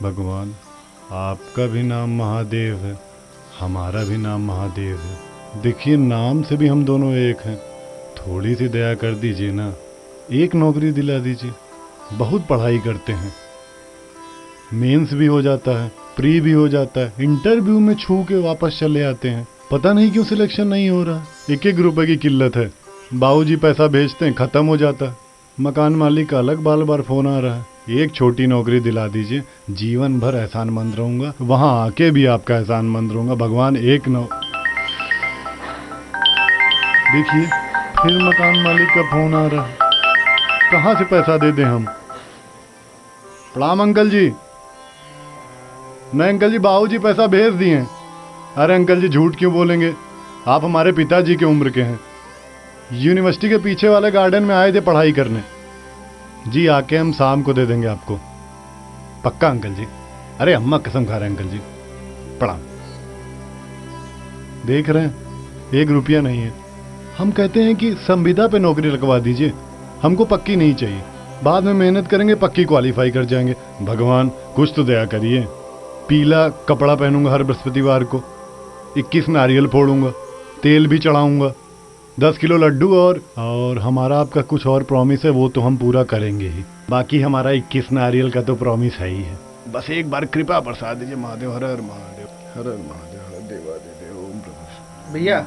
भगवान, आपका भी नाम महादेव है, हमारा भी नाम महादेव है। देखिए, नाम से भी हम दोनों एक हैं। थोड़ी सी दया कर दीजिए ना, एक नौकरी दिला दीजिए। बहुत पढ़ाई करते हैं, मेंस भी हो जाता है, प्री भी हो जाता है, इंटरव्यू में छू के वापस चले आते हैं। पता नहीं क्यों सिलेक्शन नहीं हो रहा। 1-1 रुपए की किल्लत है। बाबूजी पैसा भेजते हैं, खत्म हो जाता है। मकान मालिक का अलग बार बार फोन आ रहा है। एक छोटी नौकरी दिला दीजिए, जीवन भर एहसानमंद रहूंगा, वहां आके भी आपका एहसानमंद रहूंगा। भगवान, देखिए, फिर मकान मालिक का फोन आ रहा है। कहाँ से पैसा दे दें हम? प्रणाम अंकल जी। नहीं अंकल जी, बाबूजी पैसा भेज दिए। अरे अंकल जी, झूठ क्यों बोलेंगे? आप हमारे पिताजी के उम्र के हैं। यूनिवर्सिटी के पीछे वाले गार्डन में आए थे पढ़ाई करने। जी, आके हम शाम को दे देंगे आपको। पक्का अंकल जी? अरे अम्मा कसम खा रहे हैं अंकल जी। प्रणाम। देख रहे हैं, 1 रुपया नहीं है। हम कहते हैं कि संविदा पे नौकरी लगवा दीजिए, हमको पक्की नहीं चाहिए। बाद में मेहनत करेंगे, पक्की क्वालिफाई कर जाएंगे। भगवान, कुछ तो दया करिए। पीला कपड़ा पहनूंगा हर बृहस्पतिवार को, 21 नारियल फोड़ूंगा, तेल भी चढ़ाऊंगा, 10 किलो लड्डू और हमारा आपका कुछ और प्रॉमिस है, वो तो हम पूरा करेंगे ही। बाकी हमारा 21 नारियल का तो प्रॉमिस है ही है। बस एक बार कृपा बरसा दीजिए महादेव। हर हर महादेव, हर हर महादेव, हर देवादिदेव, ओम प्रभु। भैया,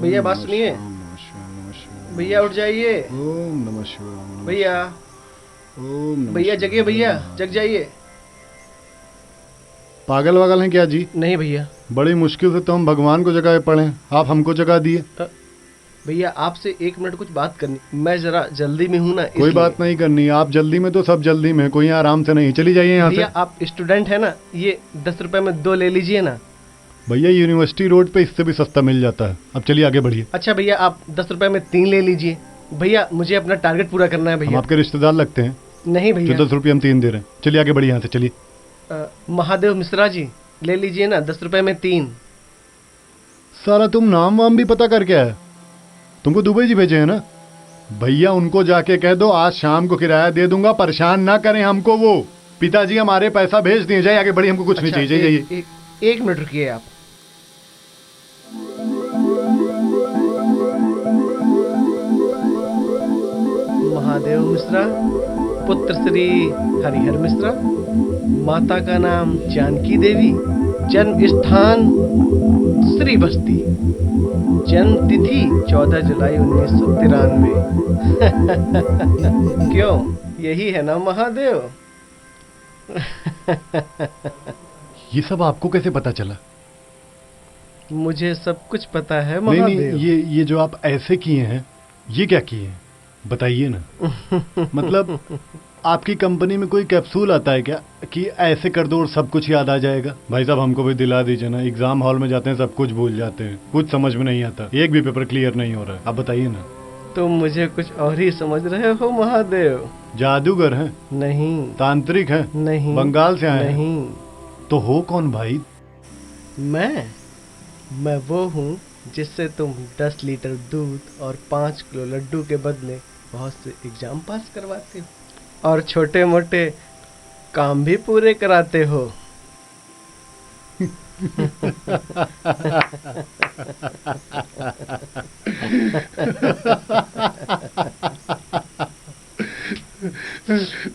भैया बात सुनिए। भैया उठ जाइए। ओम नमः शिवाय। भैया, ओम नमः भैया जगिए, भैया जग जाइए। पागल वागल हैं क्या जी? नहीं भैया। बड़ी मुश्किल से तो हम भगवान को जगाए पड़े हैं, आप हमको जगा दिए। भैया आपसे 1 मिनट कुछ बात करनी, मैं जरा जल्दी में हूँ ना। कोई बात नहीं करनी, आप जल्दी में तो सब जल्दी में, कोई आराम से नहीं। चली जाइए यहाँ से। भैया आप स्टूडेंट है ना, ये 10 रुपए में 2 ले लीजिए ना। भैया, यूनिवर्सिटी रोड पे इससे भी सस्ता मिल जाता है। अब चलिए आगे बढ़िए। अच्छा भैया, आप 10 रुपए में 3 ले लीजिए। भैया मुझे अपना टारगेट पूरा करना है हम भैया। आपके रिश्तेदार लगते हैं? नहीं भैया। जो 10 रुपये हम 3 दे रहे हैं। चलिए आगे बढ़िए यहाँ से, चलिए। महादेव मिश्रा जी, ले लीजिए ना 10 रुपए में 3। सारा तुम नाम वाम भी पता करके आए? तुमको दुबई जी भेजे हैं ना? भैया उनको जाके कह दो आज शाम को किराया दे दूंगा, परेशान ना करें हमको। वो पिताजी हमारे पैसा भेज दिए। जाइए आगे बढ़िए, हमको कुछ नहीं चाहिए। जाइए। एक मिनट रुकिए आप। महादेव मिश्रा, पुत्र श्री हरिहर मिश्रा, माता का नाम जानकी देवी, जन्म स्थान श्री बस्ती, जन्म तिथि 14 जुलाई 1993। क्यों, यही है ना महादेव? ये सब आपको कैसे पता चला? मुझे सब कुछ पता है नहीं महादेव। नहीं, ये जो आप ऐसे किए हैं, ये क्या किए हैं बताइए ना। मतलब आपकी कंपनी में कोई कैप्सूल आता है क्या कि ऐसे कर दो और सब कुछ याद आ जाएगा? भाई साहब, हमको भी दिला दीजिए ना। एग्जाम हॉल में जाते हैं, सब कुछ भूल जाते हैं, कुछ समझ में नहीं आता, एक भी पेपर क्लियर नहीं हो रहा है। आप बताइए ना। तुम मुझे कुछ और ही समझ रहे हो महादेव। जादूगर हैं? नहीं। तांत्रिक हैं? नहीं। बंगाल से आए हैं? नहीं। तो हो कौन भाई? मैं वो हूँ जिससे तुम 10 लीटर दूध और 5 किलो लड्डू के बदले बहुत से एग्जाम पास करवाते हो और छोटे मोटे काम भी पूरे कराते हो।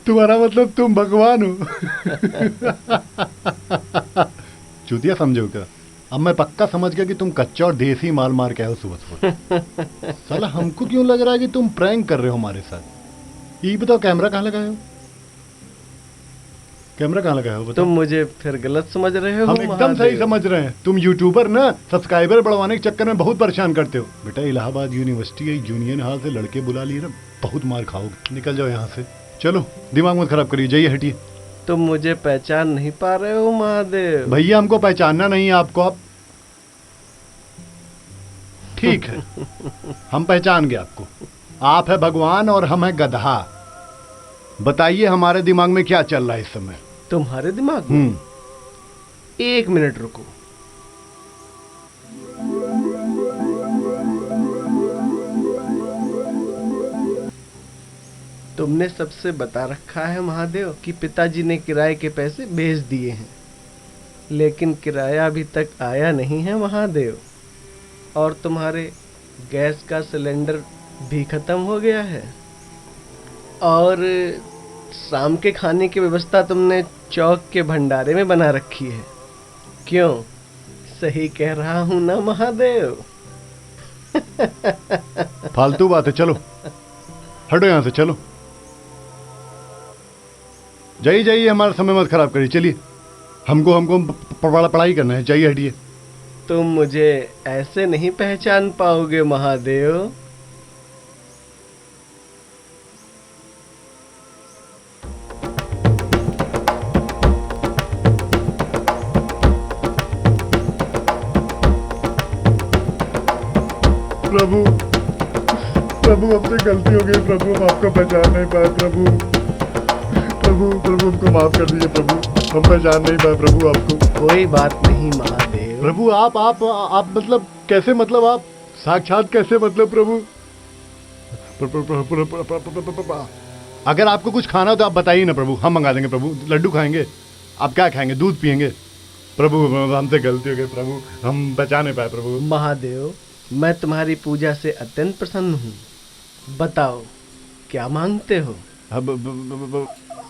तुम्हारा मतलब तुम भगवान हो? चूतिया समझो क्या? अब मैं पक्का समझ गया कि तुम कच्चा और देसी माल मार के आए हो सुबह सुबह। साला हमको क्यों लग रहा है कि तुम प्रैंक कर रहे हो हमारे साथ। ये बताओ, कैमरा कहाँ लगाए हो? कैमरा कहाँ लगाया हो बताओ? तुम मुझे फिर गलत समझ रहे हो? हम एकदम सही समझ रहे हैं। तुम यूट्यूबर ना, सब्सक्राइबर बढ़वाने के चक्कर में बहुत परेशान करते हो। बेटा, इलाहाबाद यूनिवर्सिटी है, यूनियन हॉल से लड़के बुला लिए ना, बहुत मार खाओगे। निकल जाओ यहाँ से। चलो, दिमाग मत खराब करिए, जाइए हटिए। तुम मुझे पहचान नहीं पा रहे हो महादेव? भैया, हमको पहचानना नहीं है आपको। आप ठीक है, हम पहचान गए आपको। आप है भगवान और हम है गधा। बताइए हमारे दिमाग में क्या चल रहा है इस समय? तुम्हारे दिमाग में? 1 मिनट रुको। तुमने सबसे बता रखा है महादेव कि पिताजी ने किराए के पैसे भेज दिए हैं, लेकिन किराया अभी तक आया नहीं है महादेव, और तुम्हारे गैस का सिलेंडर भी खत्म हो गया है, और शाम के खाने की व्यवस्था तुमने चौक के भंडारे में बना रखी है। क्यों, सही कह रहा हूं ना महादेव? फालतू बात है, चलो हटो यहाँ से, चलो जाइए जाइए, हमारा समय मत खराब करिए, चलिए, हमको पढ़ाई करना है, जाइए हटिए। तुम मुझे ऐसे नहीं पहचान पाओगे महादेव। प्रभु प्रभु हमसे गलती हो गई प्रभु, हम आपको पहचान नहीं पाए प्रभु, प्रभु प्रभु हमको माफ कर दीजिए प्रभु, हम पहचान नहीं पाए प्रभु आपको। कोई बात नहीं महादेव। प्रभु आप मतलब कैसे, मतलब आप साक्षात कैसे, मतलब प्रभु अगर आपको कुछ खाना हो तो आप बताइए ना प्रभु, हम मंगा देंगे प्रभु, लड्डू खाएंगे, आप क्या खाएंगे, दूध पियेंगे प्रभु, हमसे गलती हो गई प्रभु, हम पहचान नहीं पाए प्रभु। महादेव, मैं तुम्हारी पूजा से अत्यंत प्रसन्न हूँ, बताओ क्या मांगते हो?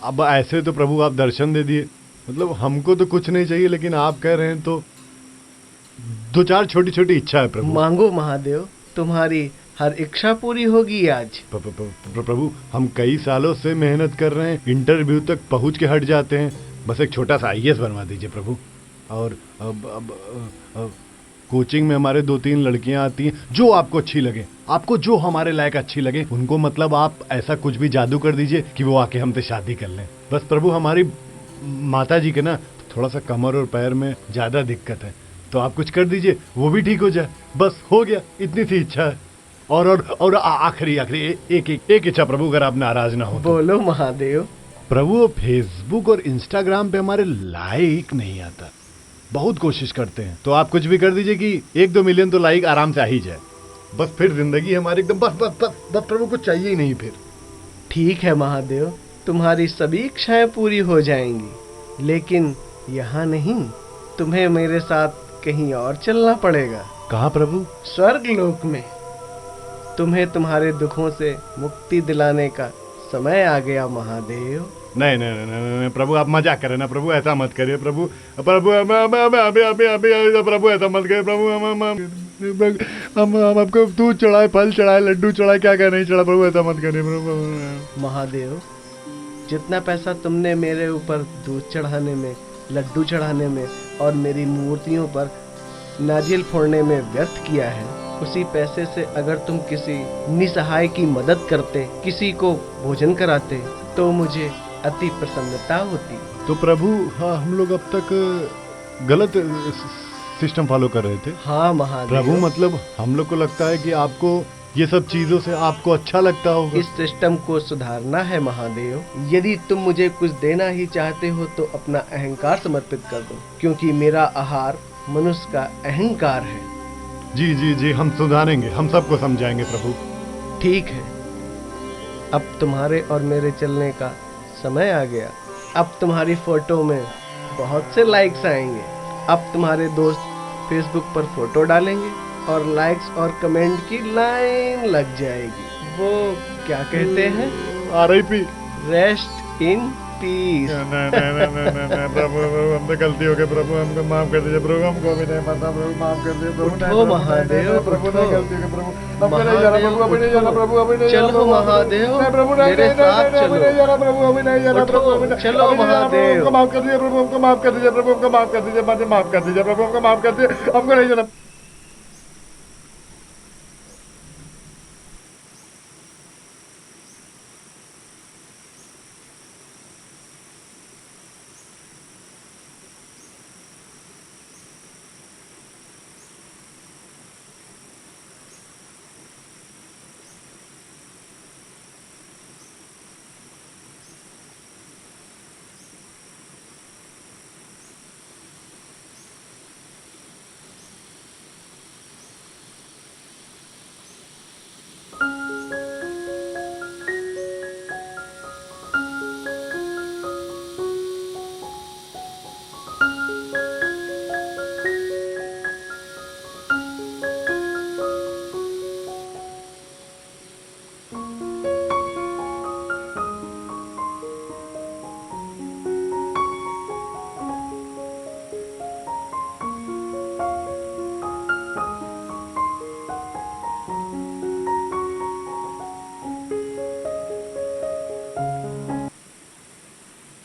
अब ऐसे तो प्रभु आप दर्शन दे दिए, मतलब हमको तो कुछ नहीं चाहिए, लेकिन आप कह रहे हैं तो दो चार छोटी छोटी इच्छा है प्रभु। मांगो महादेव, तुम्हारी हर इच्छा पूरी होगी आज। प्रभु हम कई सालों से मेहनत कर रहे हैं, इंटरव्यू तक पहुंच के हट जाते हैं, बस एक छोटा सा IAS बनवा दीजिए प्रभु। और अब कोचिंग में हमारे 2-3 लड़कियां आती हैं जो आपको अच्छी लगे, आपको जो हमारे लायक अच्छी लगे, उनको मतलब आप ऐसा कुछ भी जादू कर दीजिए कि वो आके हमसे शादी कर लें। बस प्रभु हमारी माता जी के ना थोड़ा सा कमर और पैर में ज्यादा दिक्कत है, तो आप कुछ कर दीजिए, वो भी ठीक हो जाए, बस हो गया, इतनी सी इच्छा है। और आखिरी एक इच्छा प्रभु, अगर आप नाराज ना हो तो। बोलो महादेव। प्रभु फेसबुक और इंस्टाग्राम पे हमारे लाइक नहीं आता, बहुत कोशिश करते हैं, तो आप कुछ भी कर दीजिए कि 1-2 मिलियन तो लाइक आराम से आ ही जाए, बस फिर जिंदगी हमारी एकदम बस प्रभु कुछ चाहिए ही नहीं फिर। ठीक है महादेव, तुम्हारी सभी इच्छाएं पूरी हो जाएंगी, लेकिन यहाँ नहीं, तुम्हें मेरे साथ कहीं और चलना पड़ेगा। कहाँ प्रभु? स्वर्ग लोक में। तुम्हें तुम्हारे दुखों से मुक्ति दिलाने का समय आ गया महादेव। नहीं प्रभु, आप मजाक करें ना प्रभु, ऐसा मत करिए प्रभु, प्रभु अभी प्रभु ऐसा मत करिए प्रभु, हम आपको दूध चढ़ाए, फल चढ़ाए, लड्डू चढ़ाए, क्या क्या नहीं चढ़ा प्रभु, ऐसा मत करिए प्रभु। महादेव, जितना पैसा तुमने मेरे ऊपर दूध चढ़ाने में, लड्डू चढ़ाने में और मेरी मूर्तियों पर नारियल फोड़ने में व्यर्थ किया है, उसी पैसे से अगर तुम किसी निसहाय की मदद करते, किसी को भोजन कराते, तो मुझे अति प्रसन्नता होती। तो प्रभु हाँ, हम लोग अब तक गलत सिस्टम फॉलो कर रहे थे। हाँ महादेव। प्रभु मतलब हम लोग को लगता है कि आपको ये सब चीजों से आपको अच्छा लगता होगा। इस सिस्टम को सुधारना है महादेव। यदि तुम मुझे कुछ देना ही चाहते हो तो अपना अहंकार समर्पित कर दो, क्योंकि मेरा आहार मनुष्य का अहंकार है। जी जी जी, हम सुधारेंगे, हम सबको समझाएंगे प्रभु। ठीक है, अब तुम्हारे और मेरे चलने का समय आ गया। अब तुम्हारी फोटो में बहुत से लाइक्स आएंगे। अब तुम्हारे दोस्त फेसबुक पर फोटो डालेंगे और लाइक्स और कमेंट की लाइन लग जाएगी। वो क्या कहते हैं, RIP, रेस्ट इन पीस। नहीं प्रभु, हमसे गलती हो गई प्रभु, हमको माफ कर दीजिए प्रभु, हमको भी नहीं पता प्रभु, माफ कर दीजिए प्रभु। उठो महादेव, प्रभु उठो। गलती हो गई प्रभु, हमको नहीं जाना प्रभु, अभी नहीं जाना प्रभु, अभी नहीं जाना चलो महादेव, मेरे साथ चलो। अभी नहीं जाना प्रभु, अभी नहीं जाना प्रभु, अभी नहीं, चलो अभी नहीं जाना प्रभु, महादेव। हमको माफ कर दीजिए प्रभु, हमको माफ कर दीजिए प्रभु, हमको माफ कर दीजिए, मुझे माफ कर दीजिए प्रभु, हमको माफ कर दीजिए, हमको नहीं जाना।